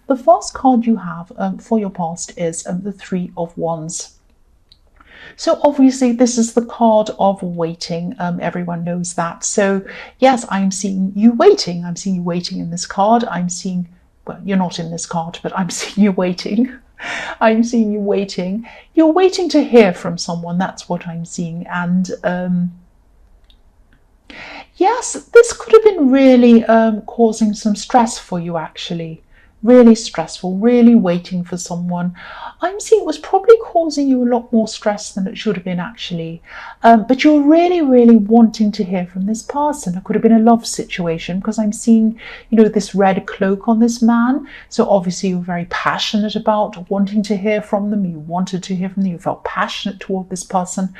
The first card you have for your past is the Three of Wands. So obviously this is the card of waiting. Everyone knows that. So yes, I'm seeing you waiting. I'm seeing you waiting in this card. I'm seeing, well, you're not in this card, but I'm seeing you waiting. I'm seeing you waiting. You're waiting to hear from someone. That's what I'm seeing. And yes, this could have been really causing some stress for you, actually. Really stressful, really waiting for someone. I'm seeing it was probably causing you a lot more stress than it should have been, actually. But you're really, really wanting to hear from this person. It could have been a love situation, because I'm seeing, this red cloak on this man. So obviously you're very passionate about wanting to hear from them. You wanted to hear from them. You felt passionate toward this person.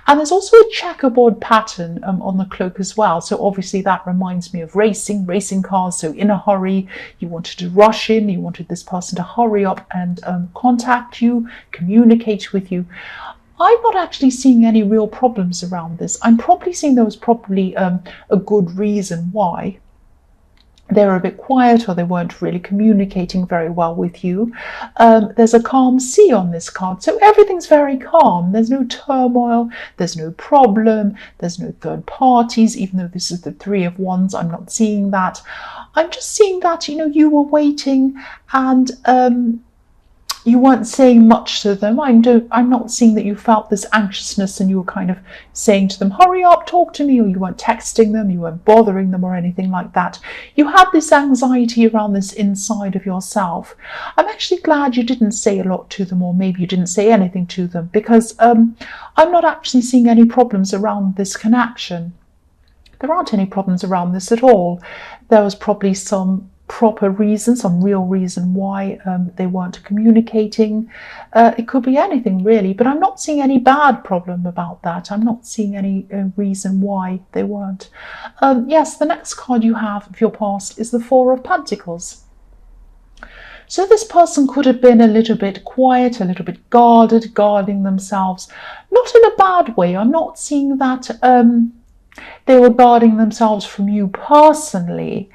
And there's also a checkerboard pattern on the cloak as well. So obviously that reminds me of racing cars. So in a hurry, you wanted to rush in, you wanted this person to hurry up and contact you, communicate with you. I'm not actually seeing any real problems around this. I'm probably seeing there was probably a good reason why they were a bit quiet, or they weren't really communicating very well with you. There's a calm sea on this card, so everything's very calm. There's no turmoil, there's no problem, there's no third parties. Even though this is the Three of Wands, I'm not seeing that. I'm just seeing that, you were waiting, and you weren't saying much to them. I'm not seeing that you felt this anxiousness and you were kind of saying to them, hurry up, talk to me, or you weren't texting them, you weren't bothering them or anything like that. You had this anxiety around this inside of yourself. I'm actually glad you didn't say a lot to them, or maybe you didn't say anything to them, because I'm not actually seeing any problems around this connection. There aren't any problems around this at all. There was probably some proper reason, some real reason why they weren't communicating. It could be anything really, but I'm not seeing any bad problem about that. I'm not seeing any reason why they weren't. Yes, the next card you have of your past is the Four of Pentacles. So this person could have been a little bit quiet, a little bit guarded, guarding themselves. Not in a bad way. I'm not seeing that they were guarding themselves from you personally.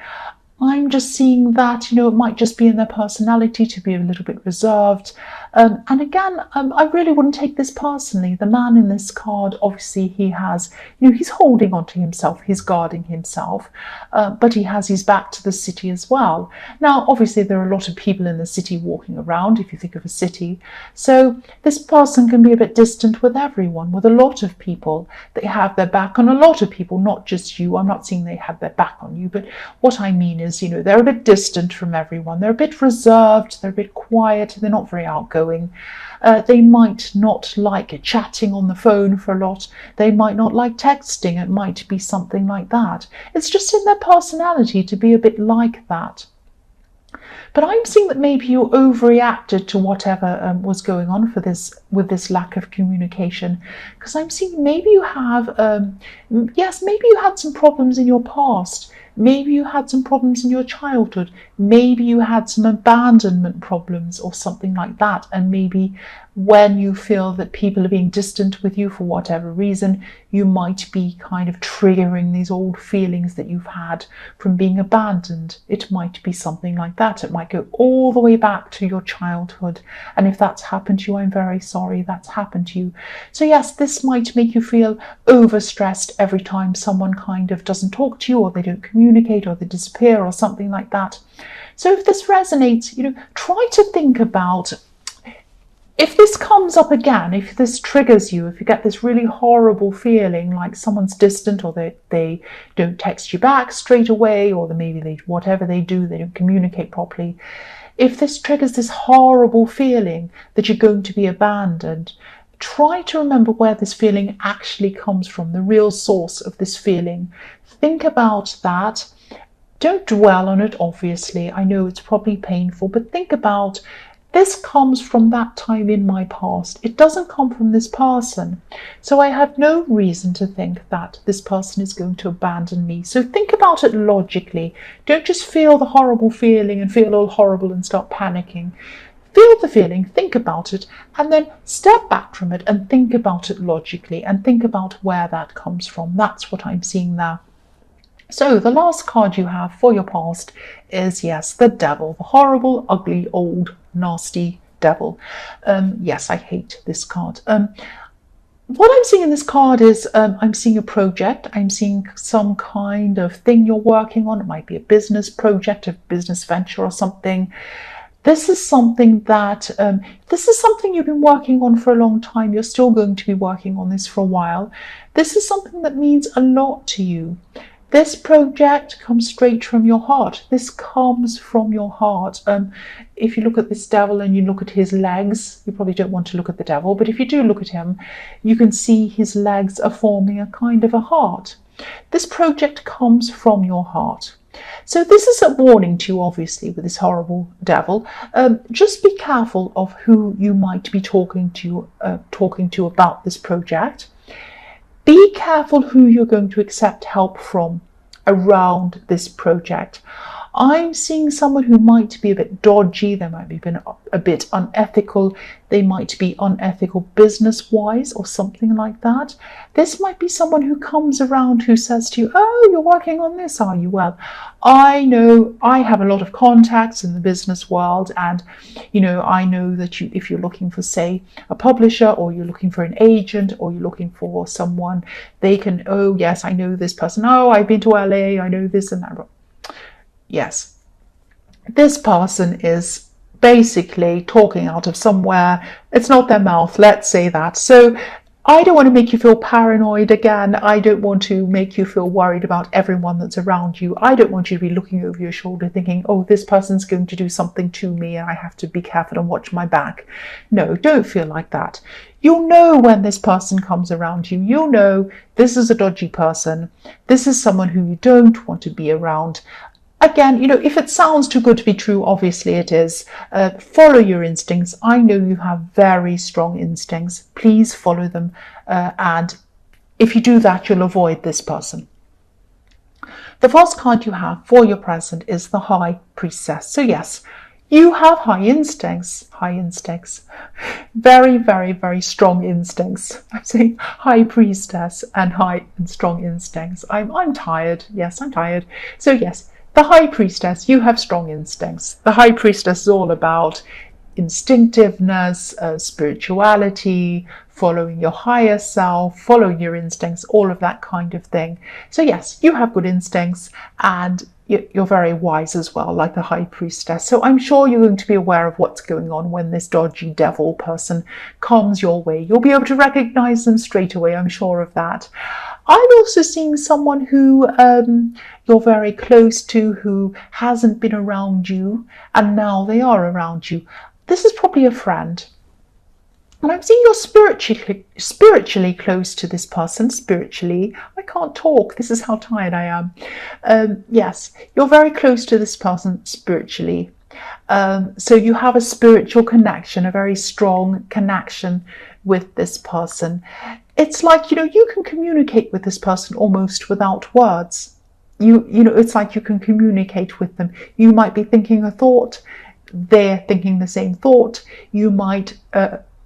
I'm just seeing that, it might just be in their personality to be a little bit reserved. And again, I really wouldn't take this personally. The man in this card, obviously he has, he's holding on to himself, he's guarding himself, but he has his back to the city as well. Now, obviously there are a lot of people in the city walking around, if you think of a city. So this person can be a bit distant with everyone, with a lot of people. They have their back on a lot of people, not just you. I'm not saying they have their back on you, but what I mean is, they're a bit distant from everyone. They're a bit reserved, they're a bit quiet, they're not very outgoing. They might not like chatting on the phone for a lot. They might not like texting. It might be something like that. It's just in their personality to be a bit like that. But I'm seeing that maybe you overreacted to whatever was going on with this lack of communication. Because I'm seeing maybe you have, yes, maybe you had some problems in your past. Maybe you had some problems in your childhood. Maybe you had some abandonment problems or something like that. And maybe when you feel that people are being distant with you for whatever reason, you might be kind of triggering these old feelings that you've had from being abandoned. It might be something like that. It might go all the way back to your childhood. And if that's happened to you, I'm very sorry that's happened to you. So yes, this might make you feel overstressed every time someone kind of doesn't talk to you, or they don't communicate, or they disappear, or something like that. So if this resonates, try to think about, if this comes up again, if this triggers you, if you get this really horrible feeling like someone's distant, or they don't text you back straight away, or whatever they do, they don't communicate properly. If this triggers this horrible feeling that you're going to be abandoned, try to remember where this feeling actually comes from, the real source of this feeling. Think about that. Don't dwell on it, obviously. I know it's probably painful, but think about, this comes from that time in my past. It doesn't come from this person. So I have no reason to think that this person is going to abandon me. So think about it logically. Don't just feel the horrible feeling and feel all horrible and start panicking. Feel the feeling, think about it, and then step back from it and think about it logically and think about where that comes from. That's what I'm seeing now. So the last card you have for your past is, yes, the devil, the horrible, ugly, old, nasty devil. Yes, I hate this card. What I'm seeing in this card is I'm seeing a project. I'm seeing some kind of thing you're working on. It might be a business project, a business venture or something. This is something that, this is something you've been working on for a long time. You're still going to be working on this for a while. This is something that means a lot to you. This project comes straight from your heart. This comes from your heart. If you look at this devil and you look at his legs, you probably don't want to look at the devil, but if you do look at him, you can see his legs are forming a kind of a heart. This project comes from your heart. So this is a warning to you, obviously, with this horrible devil. Just be careful of who you might be talking to about this project. Be careful who you're going to accept help from around this project. I'm seeing someone who might be a bit dodgy, they might be a bit unethical, they might be unethical business-wise or something like that. This might be someone who comes around who says to you, oh, you're working on this, are you? Well, I know I have a lot of contacts in the business world, and I know that if you're looking for, say, a publisher, or you're looking for an agent, or you're looking for someone, they can, oh yes, I know this person, oh, I've been to LA, I know this and that. Yes, this person is basically talking out of somewhere. It's not their mouth, let's say that. So I don't want to make you feel paranoid again. I don't want to make you feel worried about everyone that's around you. I don't want you to be looking over your shoulder thinking, oh, this person's going to do something to me and I have to be careful and watch my back. No, don't feel like that. You'll know when this person comes around you. You'll know this is a dodgy person. This is someone who you don't want to be around. Again, if it sounds too good to be true, obviously it is. Follow your instincts. I know you have very strong instincts. Please follow them. And if you do that, you'll avoid this person. The first card you have for your present is the High Priestess. So yes, you have high instincts. Very, very, very strong instincts. I'm saying High Priestess and high and strong instincts. I'm tired. Yes, I'm tired. So yes, the High Priestess, you have strong instincts. The High Priestess is all about instinctiveness, spirituality, following your higher self, following your instincts, all of that kind of thing. So yes, you have good instincts and you're very wise as well, like the High Priestess. So I'm sure you're going to be aware of what's going on when this dodgy devil person comes your way. You'll be able to recognize them straight away, I'm sure of that. I'm also seeing someone who you're very close to, who hasn't been around you, and now they are around you. This is probably a friend. And I'm seeing you're spiritually close to this person. Spiritually, I can't talk. This is how tired I am. Yes, you're very close to this person spiritually. So you have a spiritual connection, a very strong connection with this person. It's like, you can communicate with this person almost without words. It's like you can communicate with them. You might be thinking a thought, they're thinking the same thought. You might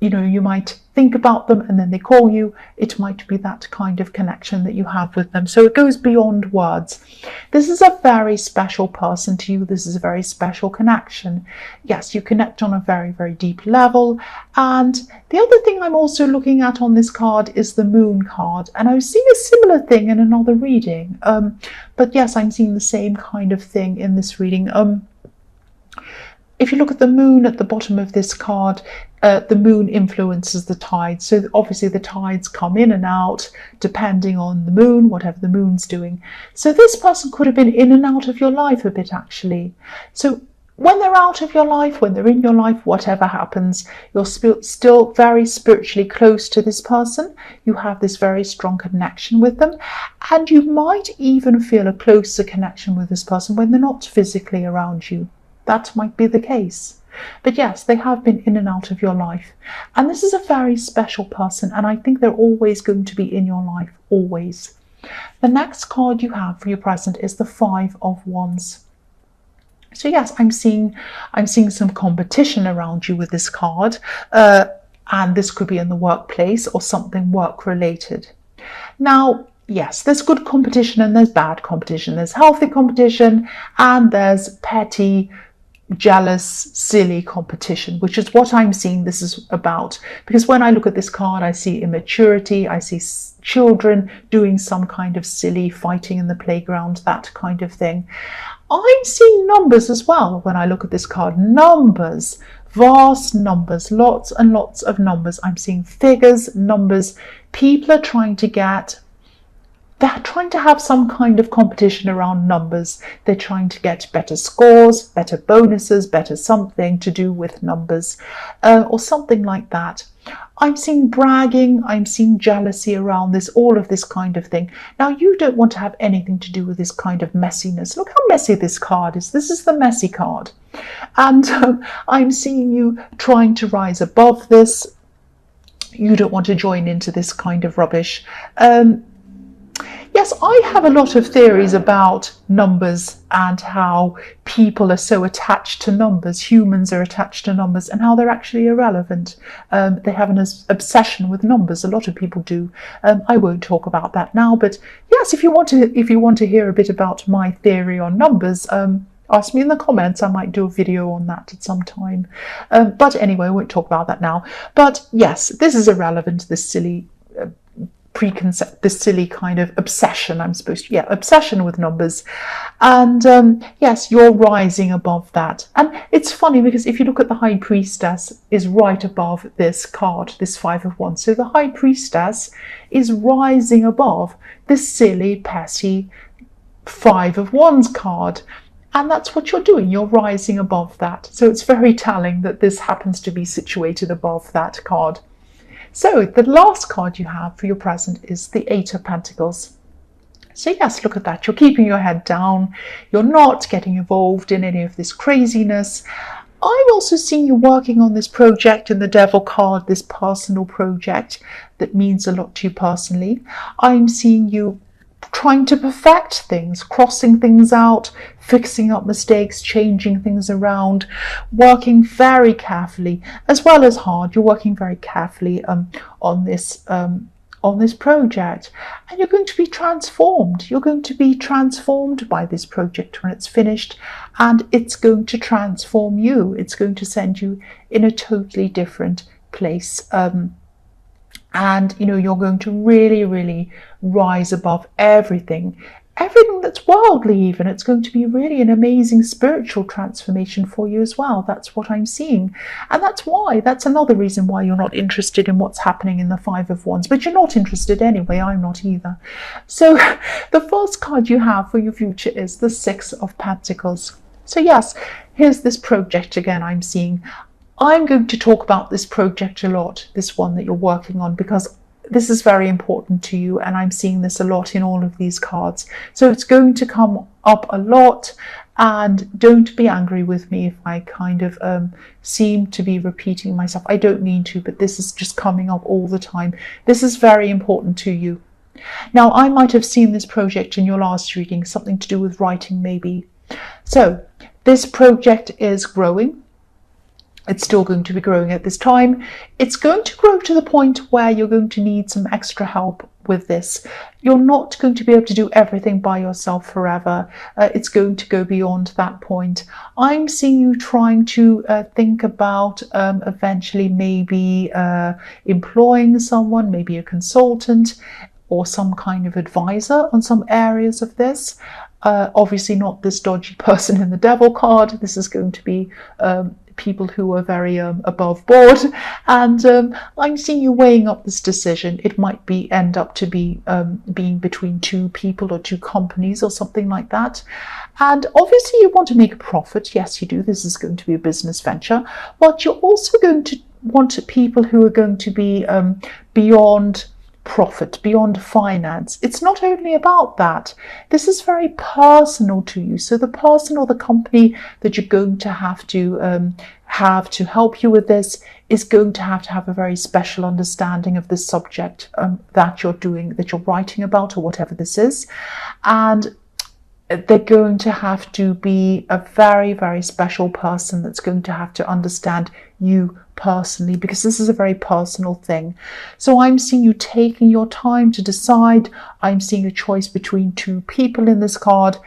you might think about them and then they call you. It might be that kind of connection that you have with them. So it goes beyond words. This is a very special person to you. This is a very special connection. Yes, you connect on a very, very deep level. And the other thing I'm also looking at on this card is the Moon card. And I was seeing a similar thing in another reading. But yes, I'm seeing the same kind of thing in this reading. If you look at the moon at the bottom of this card, the moon influences the tides. So obviously the tides come in and out depending on the moon, whatever the moon's doing. So this person could have been in and out of your life a bit, actually. So when they're out of your life, when they're in your life, whatever happens, you're still very spiritually close to this person. You have this very strong connection with them. And you might even feel a closer connection with this person when they're not physically around you. That might be the case. But yes, they have been in and out of your life. And this is a very special person, and I think they're always going to be in your life, always. The next card you have for your present is the Five of Wands. So yes, I'm seeing some competition around you with this card, and this could be in the workplace or something work related. Now, yes, there's good competition and there's bad competition. There's healthy competition and there's petty, jealous, silly competition, which is what I'm seeing this is about. Because when I look at this card, I see immaturity, I see children doing some kind of silly fighting in the playground, that kind of thing. I'm seeing numbers as well when I look at this card. Numbers, vast numbers, lots and lots of numbers. I'm seeing figures, numbers. People are trying to they're trying to have some kind of competition around numbers. They're trying to get better scores, better bonuses, better something to do with numbers, or something like that. I'm seeing bragging, I'm seeing jealousy around this, all of this kind of thing. Now, you don't want to have anything to do with this kind of messiness. Look how messy this card is. This is the messy card. And I'm seeing you trying to rise above this. You don't want to join into this kind of rubbish. Yes, I have a lot of theories about numbers and how people are so attached to numbers, humans are attached to numbers, and how they're actually irrelevant. They have an obsession with numbers. A lot of people do. I won't talk about that now, but yes, if you want to hear a bit about my theory on numbers, ask me in the comments. I might do a video on that at some time. But anyway, I won't talk about that now. But yes, this is irrelevant, this silly this silly kind of obsession, obsession with numbers. And yes, you're rising above that. And it's funny because if you look at the High Priestess is right above this card, this Five of Wands. So the High Priestess is rising above this silly, petty Five of Wands card. And that's what you're doing. You're rising above that. So it's very telling that this happens to be situated above that card. So the last card you have for your present is the Eight of Pentacles. So yes, look at that. You're keeping your head down. You're not getting involved in any of this craziness. I'm also seeing you working on this project in the Devil card, this personal project that means a lot to you personally. I'm seeing you trying to perfect things, crossing things out, fixing up mistakes, changing things around, working very carefully as well as hard. You're working very carefully on this project, and you're going to be transformed. You're going to be transformed by this project when it's finished, and it's going to transform you. It's going to send you in a totally different place. And you're going to really, really rise above everything that's worldly even. It's going to be really an amazing spiritual transformation for you as well. That's what I'm seeing. And that's another reason why you're not interested in what's happening in the Five of Wands. But you're not interested anyway. I'm not either. So the first card you have for your future is the Six of Pentacles. So yes, here's this project again I'm seeing. I'm going to talk about this project a lot, this one that you're working on, because this is very important to you, and I'm seeing this a lot in all of these cards. So it's going to come up a lot, and don't be angry with me if I kind of seem to be repeating myself. I don't mean to, but this is just coming up all the time. This is very important to you. Now, I might have seen this project in your last reading, something to do with writing maybe. So this project is growing. It's still going to be growing at this time. It's going to grow to the point where you're going to need some extra help with this. You're not going to be able to do everything by yourself forever. It's going to go beyond that point. I'm seeing you trying to think about eventually maybe employing someone, maybe a consultant or some kind of advisor on some areas of this. Obviously not this dodgy person in the Devil card. This is going to be people who are very above board, and I'm seeing you weighing up this decision. It might end up to be being between two people or two companies or something like that. And obviously you want to make a profit. Yes, you do. This is going to be a business venture, but you're also going to want people who are going to be beyond profit, beyond finance. It's not only about that. This is very personal to you. So the person or the company that you're going to have to help you with this is going to have a very special understanding of the subject that you're writing about, or whatever this is. And they're going to have to be a very, very special person that's going to have to understand you personally, because this is a very personal thing. So I'm seeing you taking your time to decide. I'm seeing a choice between two people in this card,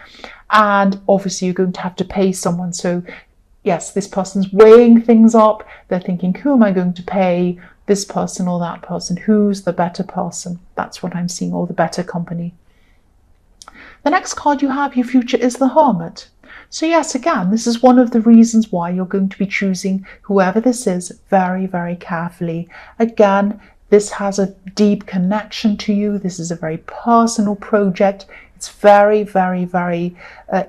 and obviously you're going to have to pay someone. So yes, this person's weighing things up. They're thinking, who am I going to pay? This person or that person? Who's the better person? That's what I'm seeing, or the better company. The next card you have, your future, is the Hermit. So yes, again, this is one of the reasons why you're going to be choosing whoever this is very, very carefully. Again, this has a deep connection to you. This is a very personal project. It's very, very, very,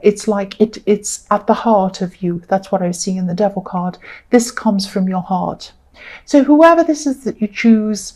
it's like it's at the heart of you. That's what I was seeing in the Devil card. This comes from your heart. So whoever this is that you choose,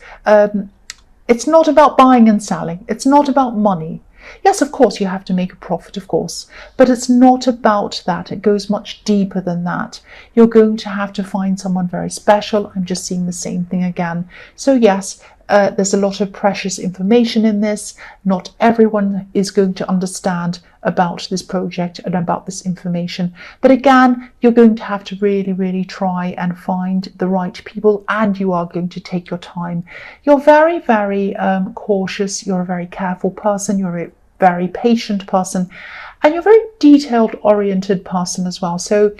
it's not about buying and selling. It's not about money. Yes, of course, you have to make a profit, of course, but it's not about that. It goes much deeper than that. You're going to have to find someone very special. I'm just seeing the same thing again. So yes, there's a lot of precious information in this. Not everyone is going to understand about this project and about this information. But again, you're going to have to really, really try and find the right people, and you are going to take your time. You're very, very cautious. You're a very careful person. You're a very patient person, and you're a very detailed oriented person as well. So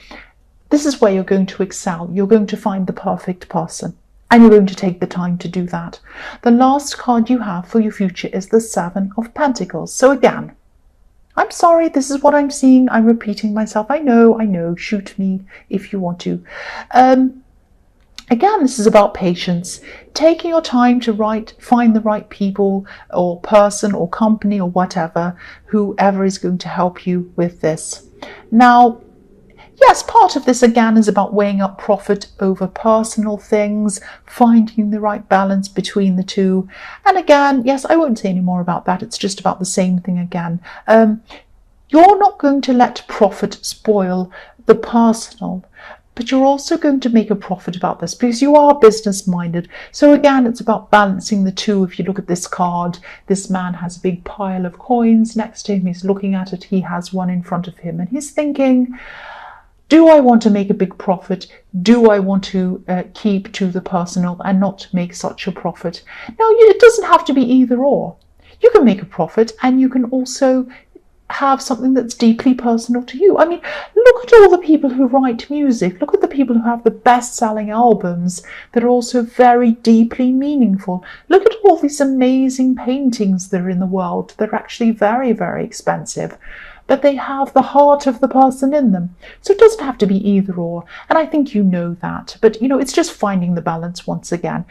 this is where you're going to excel. You're going to find the perfect person, and you're going to take the time to do that. The last card you have for your future is the Seven of Pentacles. So again, I'm sorry, this is what I'm seeing. I'm repeating myself. I know, shoot me if you want to. Again, this is about patience, taking your time to find the right people or person or company or whatever, whoever is going to help you with this. Now, yes, part of this again is about weighing up profit over personal things, finding the right balance between the two. And again, yes, I won't say any more about that. It's just about the same thing again. You're not going to let profit spoil the personal, but you're also going to make a profit about this because you are business minded. So again, it's about balancing the two. If you look at this card, this man has a big pile of coins next to him. He's looking at it. He has one in front of him and he's thinking, do I want to make a big profit? Do I want to keep to the personal and not make such a profit? Now, it doesn't have to be either or. You can make a profit and you can also have something that's deeply personal to you. I mean, look at all the people who write music. Look at the people who have the best-selling albums that are also very deeply meaningful. Look at all these amazing paintings that are in the world. They're actually very, very expensive, but they have the heart of the person in them. So it doesn't have to be either or. And I think you know that. But, it's just finding the balance once again.